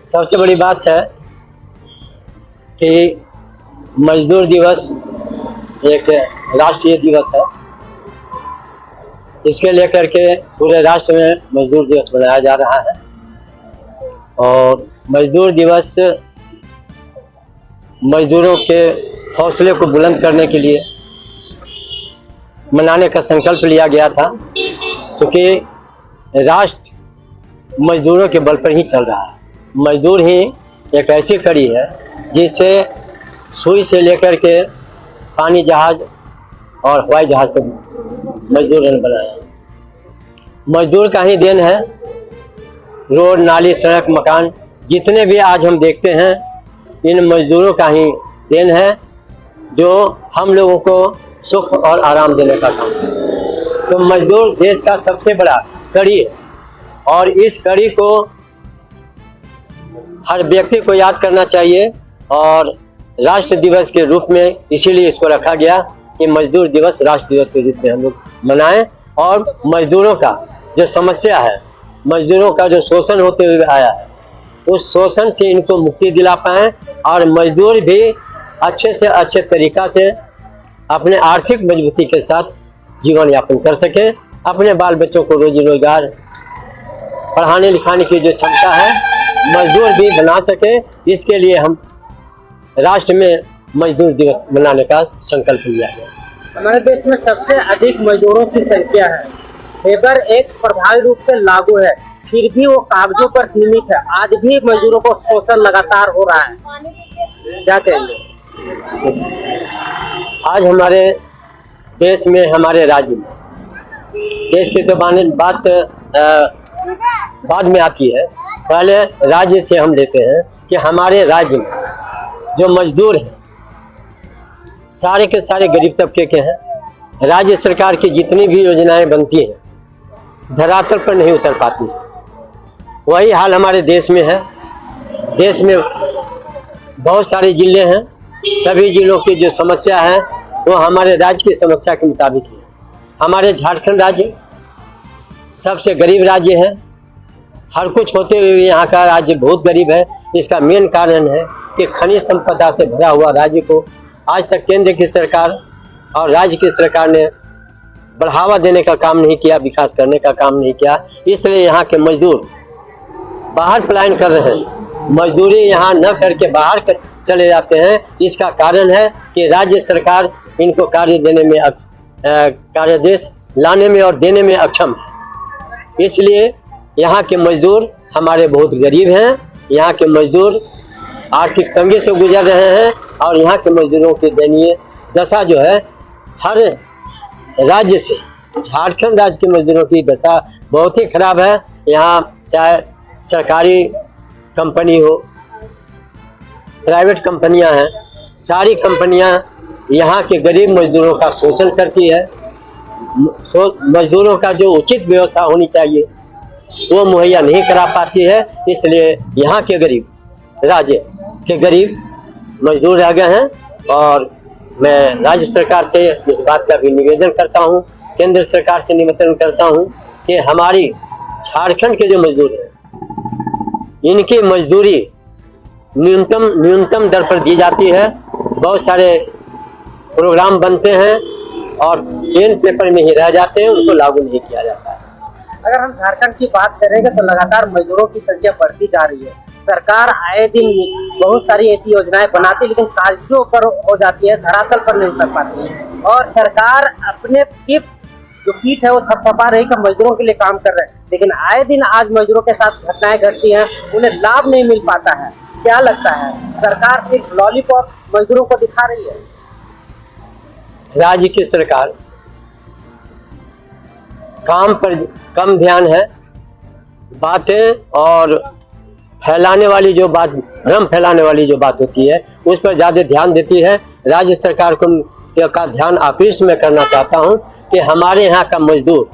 सबसे बड़ी बात है कि मजदूर दिवस एक राष्ट्रीय दिवस है। इसके लेकर के पूरे राष्ट्र में मजदूर दिवस मनाया जा रहा है और मजदूर दिवस मजदूरों के हौसले को बुलंद करने के लिए मनाने का संकल्प लिया गया था, क्योंकि राष्ट्र मजदूरों के बल पर ही चल रहा है। मजदूर ही एक ऐसी कड़ी है जिससे सुई से लेकर के पानी जहाज और हवाई जहाज को मजदूरों ने बनाया। मजदूर का ही देन है। रोड, नाली, सड़क, मकान जितने भी आज हम देखते हैं, इन मजदूरों का ही देन है, जो हम लोगों को सुख और आराम देने का काम है। तो मजदूर देश का सबसे बड़ा कड़ी है और इस कड़ी को हर व्यक्ति को याद करना चाहिए और राष्ट्र दिवस के रूप में इसीलिए इसको रखा गया कि मजदूर दिवस राष्ट्र दिवस के रूप में हम लोग मनाएं और मजदूरों का जो समस्या है, मजदूरों का जो शोषण होते हुए आया है, उस शोषण से इनको मुक्ति दिला पाएं और मजदूर भी अच्छे से अच्छे तरीका से अपने आर्थिक मजबूती के साथ जीवन यापन कर सके, अपने बाल बच्चों को रोजी रोजगार, पढ़ाने लिखाने की जो क्षमता है मजदूर भी बना सके। इसके लिए हम राष्ट्र में मजदूर दिवस मनाने का संकल्प लिया गया। हमारे देश में सबसे अधिक मजदूरों की संख्या है। लेबर एक्ट प्रभावी रूप से लागू है, फिर भी वो कागजों पर सीमित है। आज भी मजदूरों को शोषण लगातार हो रहा है, क्या कहेंगे? आज हमारे देश में, हमारे राज्य में, देश की तो बात बाद में आती है, पहले राज्य से हम लेते हैं कि हमारे राज्य में जो मजदूर हैं सारे के सारे गरीब तबके के हैं। राज्य सरकार की जितनी भी योजनाएं बनती हैं धरातल पर नहीं उतर पाती। वही हाल हमारे देश में है। देश में बहुत सारे जिले हैं, सभी जिलों की जो समस्या है वो हमारे राज्य की समस्या के मुताबिक है। हमारे झारखंड राज्य सबसे गरीब राज्य है। हर कुछ होते हुए यहाँ का राज्य बहुत गरीब है। इसका मेन कारण है कि खनिज संपदा से भरा हुआ राज्य को आज तक केंद्र की सरकार और राज्य की सरकार ने बढ़ावा देने का काम नहीं किया, विकास करने का काम नहीं किया। इसलिए यहाँ के मजदूर बाहर पलायन कर रहे हैं, मजदूरी यहाँ न करके बाहर चले जाते हैं। इसका कारण है कि राज्य सरकार इनको कार्यदेश लाने में और देने में अक्षम है। इसलिए यहाँ के मजदूर हमारे बहुत गरीब हैं। यहाँ के मजदूर आर्थिक तंगी से गुजर रहे हैं और यहाँ के मजदूरों की दयनीय दशा जो है हर राज्य से, झारखंड राज्य के मजदूरों की दशा बहुत ही खराब है। यहाँ चाहे सरकारी कंपनी हो, प्राइवेट कंपनियां हैं, सारी कंपनियां यहाँ के गरीब मजदूरों का शोषण करती है। मजदूरों का जो उचित व्यवस्था होनी चाहिए वो मुहैया नहीं करा पाती है। इसलिए यहाँ के गरीब, राज्य के गरीब मजदूर रह गए हैं और मैं राज्य सरकार से इस बात का भी निवेदन करता हूँ, केंद्र सरकार से निवेदन करता हूँ कि हमारी झारखंड के जो मजदूर हैं इनकी मजदूरी न्यूनतम दर पर दी जाती है। बहुत सारे प्रोग्राम बनते हैं और पेन पेपर में ही रह जाते हैं, उनको लागू नहीं किया जाता है। अगर हम झारखंड की बात करेंगे तो लगातार मजदूरों की संख्या बढ़ती जा रही है। सरकार आए दिन बहुत सारी ऐसी योजनाएं बनाती है, लेकिन कागजों पर हो जाती है, धरातल पर नहीं उतर पाती है। और सरकार अपने जो पीठ है वो थपथपा रही कि मजदूरों के लिए काम कर रहे हैं, लेकिन आए दिन आज मजदूरों के साथ घटनाएं घटती हैं, उन्हें लाभ नहीं मिल पाता है। क्या लगता है, सरकार सिर्फ लॉलीपॉप मजदूरों को दिखा रही है? राज्य की सरकार काम पर कम ध्यान है, बातें और फैलाने वाली जो बात, भ्रम फैलाने वाली जो बात होती है उस पर ज़्यादा ध्यान देती है। राज्य सरकार का ध्यान आकृष्ट में करना चाहता हूं कि हमारे यहाँ का मजदूर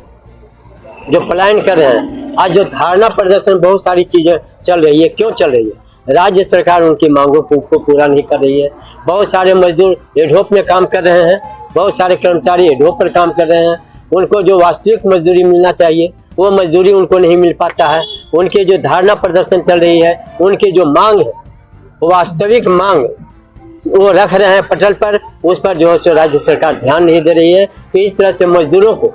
जो पलायन कर रहे हैं, आज जो धारणा प्रदर्शन बहुत सारी चीज़ें चल रही है, क्यों चल रही है? राज्य सरकार उनकी मांगों को पूरा नहीं कर रही है। बहुत सारे मजदूर एडोप में काम कर रहे हैं, बहुत सारे कर्मचारी एडोप पर काम कर रहे हैं। उनको जो वास्तविक मजदूरी मिलना चाहिए वो मजदूरी उनको नहीं मिल पाता है। उनके जो धारणा प्रदर्शन चल रही है, उनकी जो मांग है, वास्तविक मांग वो रख रहे हैं पटल पर, उस पर जो है सो राज्य सरकार ध्यान नहीं दे रही है। तो इस तरह से मजदूरों को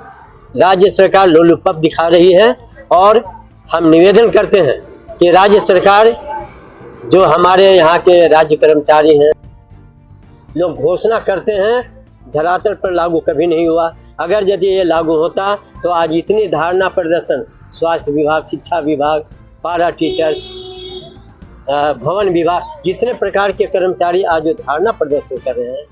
राज्य सरकार लोलुपप दिखा रही है। और हम निवेदन करते हैं कि राज्य सरकार, जो हमारे यहाँ के राज्य कर्मचारी हैं, लोग घोषणा करते हैं, धरातल पर लागू कभी नहीं हुआ। अगर यदि ये लागू होता तो आज इतनी धारणा प्रदर्शन स्वास्थ्य विभाग, शिक्षा विभाग, पारा टीचर, भवन विभाग, जितने प्रकार के कर्मचारी आज जो धारणा प्रदर्शन कर रहे हैं,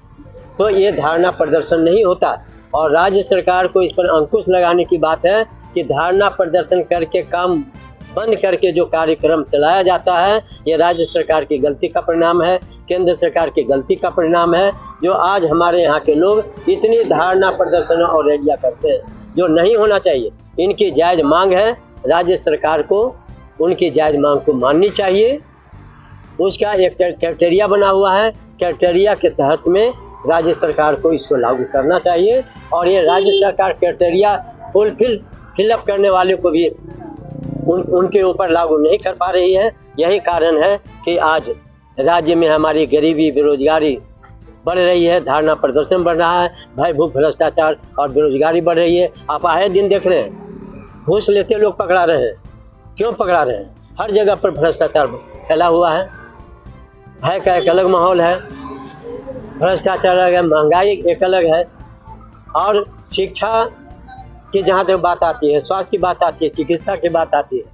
तो ये धारणा प्रदर्शन नहीं होता। और राज्य सरकार को इस पर अंकुश लगाने की बात है कि धारणा प्रदर्शन करके काम बंद करके जो कार्यक्रम चलाया जाता है, ये राज्य सरकार की गलती का परिणाम है, केंद्र सरकार की गलती का परिणाम है। जो आज हमारे यहाँ के लोग इतनी धारणा प्रदर्शन और रैलियां करते हैं, जो नहीं होना चाहिए। इनकी जायज मांग है, राज्य सरकार को उनकी जायज मांग को माननी चाहिए। उसका एक क्राइटेरिया बना हुआ है, क्राइटेरिया के तहत में राज्य सरकार को इसको लागू करना चाहिए। और ये राज्य सरकार क्राइटेरिया फिलअप करने वाले को भी उनके ऊपर लागू नहीं कर पा रही है। यही कारण है कि आज राज्य में हमारी गरीबी, बेरोजगारी बढ़ रही है, धारणा प्रदर्शन बढ़ रहा है, भय, भूख, भ्रष्टाचार और बेरोजगारी बढ़ रही है। आप आए दिन देख रहे हैं, घूस लेते लोग पकड़ा रहे हैं। क्यों पकड़ा रहे हैं? हर जगह पर भ्रष्टाचार फैला हुआ है, भय का एक अलग माहौल है, भ्रष्टाचार अलग है, महंगाई एक अलग है। और शिक्षा की जहाँ तक बात आती है, स्वास्थ्य की बात आती है, चिकित्सा की बात आती है,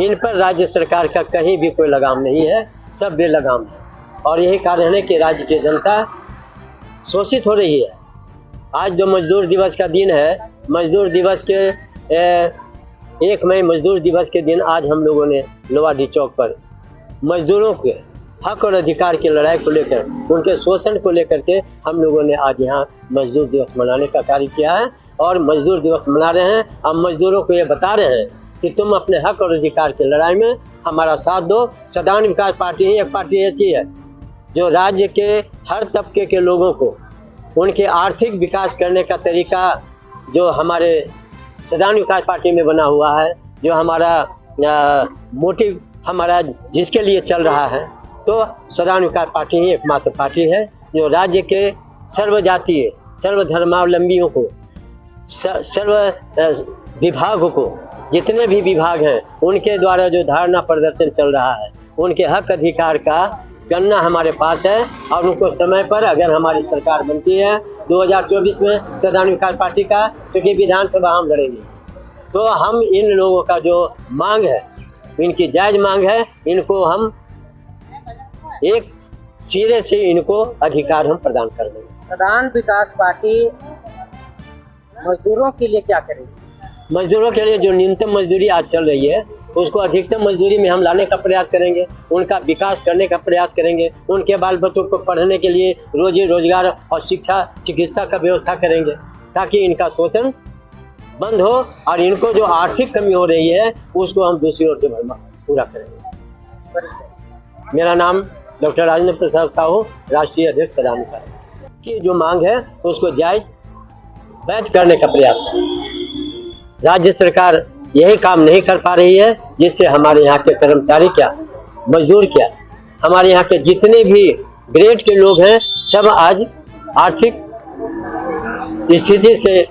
इन पर राज्य सरकार का कहीं भी कोई लगाम नहीं है, सब बेलगाम है। और यही कारण है कि राज्य की जनता शोषित हो रही है। आज जो मजदूर दिवस का दिन है, मजदूर दिवस के 1 मई मजदूर दिवस के दिन आज हम लोगों ने लोहाडी चौक पर मजदूरों के हक और अधिकार की लड़ाई को लेकर, उनके शोषण को लेकर के हम लोगों ने आज यहाँ मजदूर दिवस मनाने का कार्य किया है। और मजदूर दिवस मना रहे हैं। हम मजदूरों को ये बता रहे हैं कि तुम अपने हक और अधिकार की लड़ाई में हमारा साथ दो। सदान विकास पार्टी ही एक पार्टी ऐसी है जो राज्य के हर तबके के लोगों को उनके आर्थिक विकास करने का तरीका जो हमारे सदान विकास पार्टी में बना हुआ है, जो हमारा मोटिव हमारा जिसके लिए चल रहा है, तो सदान विकास पार्टी ही एकमात्र पार्टी है जो राज्य के सर्वजातीय, सर्वधर्मावलंबियों को, सर्व विभागों को, जितने भी विभाग हैं, उनके द्वारा जो धारणा प्रदर्शन चल रहा है, उनके हक अधिकार का गणना हमारे पास है। और उनको समय पर अगर हमारी सरकार बनती है 2024 में सदान विकास पार्टी का, क्योंकि विधानसभा हम लड़ेंगे, तो हम इन लोगों का जो मांग है, इनकी जायज मांग है, इनको हम एक सिरे से इनको अधिकार हम प्रदान कर देंगे। सदान विकास पार्टी मजदूरों के लिए क्या करेगी? मजदूरों के लिए जो न्यूनतम मजदूरी आज चल रही है, उसको अधिकतम मजदूरी में हम लाने का प्रयास करेंगे, उनका विकास करने का प्रयास करेंगे, उनके बाल बच्चों को पढ़ने के लिए रोजी रोजगार और शिक्षा, चिकित्सा का व्यवस्था करेंगे, ताकि इनका शोषण बंद हो और इनको जो आर्थिक कमी हो रही है उसको हम दूसरी ओर से पूरा करेंगे। मेरा नाम डॉक्टर राजेंद्र प्रसाद साहू, राष्ट्रीय अध्यक्ष सदान विकास की जो मांग है उसको जायज वैध करने का प्रयास करें। राज्य सरकार यही काम नहीं कर पा रही है, जिससे हमारे यहाँ के कर्मचारी क्या, मजदूर क्या, हमारे यहाँ के जितने भी ग्रेड के लोग हैं, सब आज आर्थिक स्थिति से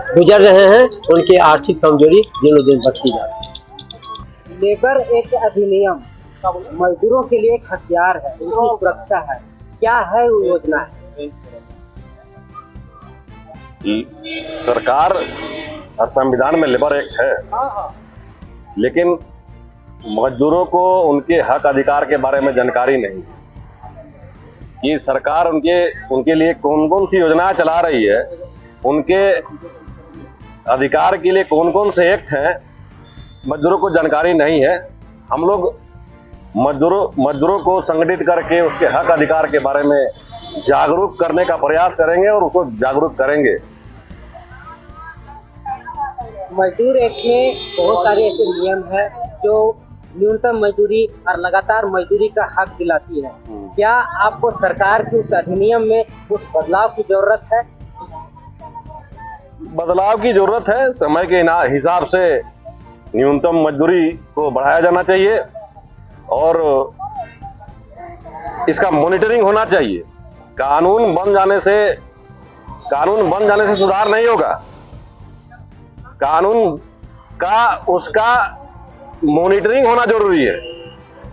गुजर रहे हैं। उनकी आर्थिक कमजोरी दिनों दिन बढ़ती जा रही है। लेबर एक्ट अधिनियम मजदूरों के लिए एक हथियार है, उनकी सुरक्षा है, क्या है वो योजना है? सरकार और संविधान में लेबर एक्ट है, लेकिन मजदूरों को उनके हक अधिकार के बारे में जानकारी नहीं कि सरकार उनके लिए कौन कौन सी योजनाएं चला रही है, उनके अधिकार के लिए कौन कौन से एक्ट हैं, मजदूरों को जानकारी नहीं है। हम लोग मजदूरों को संगठित करके उसके हक अधिकार के बारे में जागरूक करने का प्रयास करेंगे और उसको जागरूक करेंगे। मजदूर एक्ट में बहुत सारे ऐसे नियम है जो न्यूनतम मजदूरी और लगातार मजदूरी का हक दिलाती है। क्या आपको सरकार के उस अधिनियम में कुछ बदलाव की जरूरत है? बदलाव की जरूरत है। समय के हिसाब से न्यूनतम मजदूरी को बढ़ाया जाना चाहिए और इसका मॉनिटरिंग होना चाहिए। कानून बन जाने से सुधार नहीं होगा। कानून का उसका मॉनिटरिंग होना जरूरी है।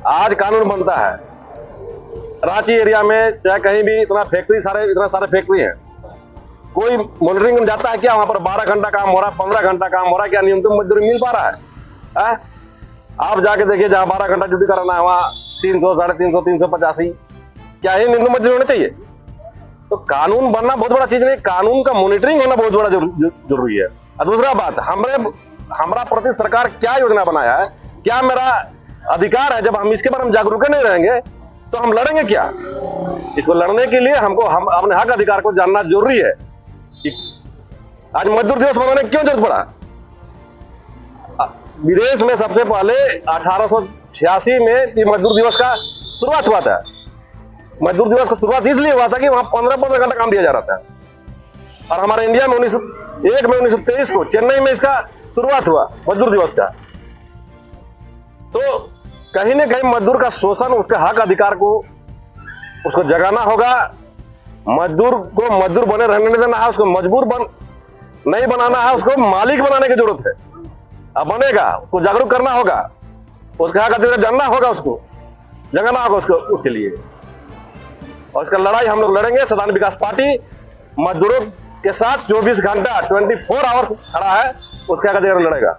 आज कानून बनता है, रांची एरिया में चाहे कहीं भी इतना सारे फैक्ट्री है, कोई मॉनिटरिंग में जाता है क्या? वहां पर 12 घंटा काम हो रहा है, 15 घंटा काम हो रहा है, क्या न्यूनतम मजदूरी मिल पा रहा है? आप जाके देखिए, जहां 12 घंटा ड्यूटी कराना है वहां 300, 350, 385, क्या ही न्यूनतम मजदूरी होना चाहिए? तो कानून बनना बहुत बड़ा चीज नहीं, कानून का मॉनिटरिंग होना बहुत बड़ा जरूरी है। और दूसरा बात, हमारा प्रति सरकार क्या योजना बनाया है, क्या मेरा अधिकार है? जब हम इसके बारे में जागरूक नहीं रहेंगे तो हम लड़ेंगे क्या? इसको लड़ने के लिए हम अपने हक अधिकार को जानना जरूरी है। आज मजदूर दिवस मनाने की क्यों जरूरत पड़ा? विदेश में सबसे पहले 1886 में मजदूर दिवस का शुरुआत हुआ था। मजदूर दिवस का शुरुआत इसलिए हुआ था कि वहां 15 घंटा काम दिया जा रहा था। और हमारे इंडिया में 1923 को चेन्नई में इसका शुरुआत हुआ मजदूर दिवस का। तो कहीं ना कहीं मजदूर का शोषण, उसके हक अधिकार को उसको जगाना होगा। मजदूर को मजदूर बने रहने नहीं देना है, उसको मजबूर नहीं बनाना है, उसको मालिक बनाने की जरूरत है। अब बनेगा, उसको जागरूक करना होगा, उसके हक अधिकार जानना होगा, उसको जगाना होगा उसके लिए। और इसका लड़ाई हम लोग लड़ेंगे। सदान विकास पार्टी मजदूरों के साथ 24 घंटा 24 आवर्स खड़ा है, उसके हक अधिकार लड़ेगा।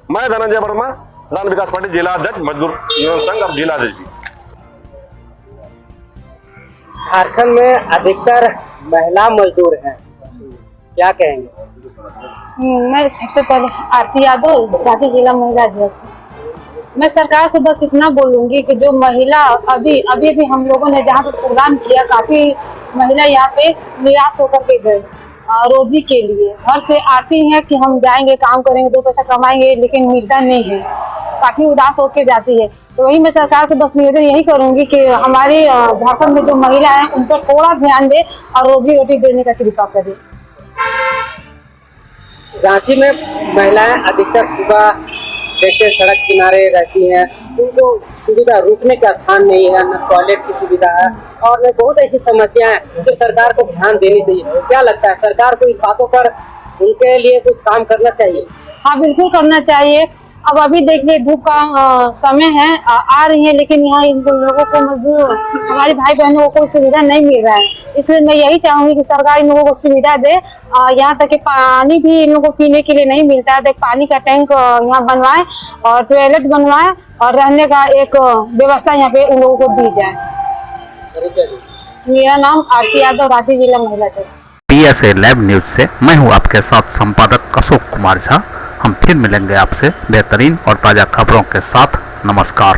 मैं धनंजय वर्मा, सदान विकास पार्टी जिला अध्यक्ष, मजदूर यूनियन संघ और जिला अध्यक्ष। झारखंड में अधिकतर महिला मजदूर हैं, क्या कहेंगे? मैं सबसे पहले आरती यादव, रांची जिला महिला अध्यक्ष। मैं सरकार से बस इतना बोलूंगी कि जो महिला अभी हम लोगों ने जहाँ पर प्रोग्राम किया, काफी महिला यहाँ पे निराश होकर के गए रोजी के लिए। घर से आती हैं कि हम जाएंगे, काम करेंगे, 2 पैसा कमाएंगे, लेकिन मिलता नहीं है, काफी उदास होकर जाती है। तो वही मैं सरकार से बस निवेदन यही करूंगी कि हमारे झारखंड में जो महिला है उन पर थोड़ा ध्यान दे और रोजी रोटी देने का कृपा करे। रांची में महिलाएं अधिकतर सुबह जैसे सड़क किनारे रहती हैं, उनको सुविधा रुकने का स्थान नहीं है, न टॉयलेट की सुविधा है और न बहुत ऐसी समस्याएं जो सरकार को ध्यान देनी चाहिए। क्या लगता है, सरकार को इन बातों पर उनके लिए कुछ काम करना चाहिए? हाँ, बिल्कुल करना चाहिए। अब अभी देखिए धूप का समय है, आ रही है, लेकिन यहाँ इन लोगों को मजदूर हमारे भाई बहनों को कोई सुविधा नहीं मिल रहा है। इसलिए मैं यही चाहूंगी कि सरकार इन लोगों को सुविधा दे। यहाँ तक कि पानी भी इन लोगों को पीने के लिए नहीं मिलता है, तो पानी का टैंक यहाँ बनवाए और टॉयलेट बनवाए और रहने का एक व्यवस्था यहाँ पे उन लोगों को दी जाए। मेरा नाम आरती यादव, रांची जिला महिला अध्यक्ष। PSA लाइव न्यूज से मैं हूँ आपके साथ संपादक अशोक कुमार झा। हम फिर मिलेंगे आपसे बेहतरीन और ताजा खबरों के साथ। नमस्कार।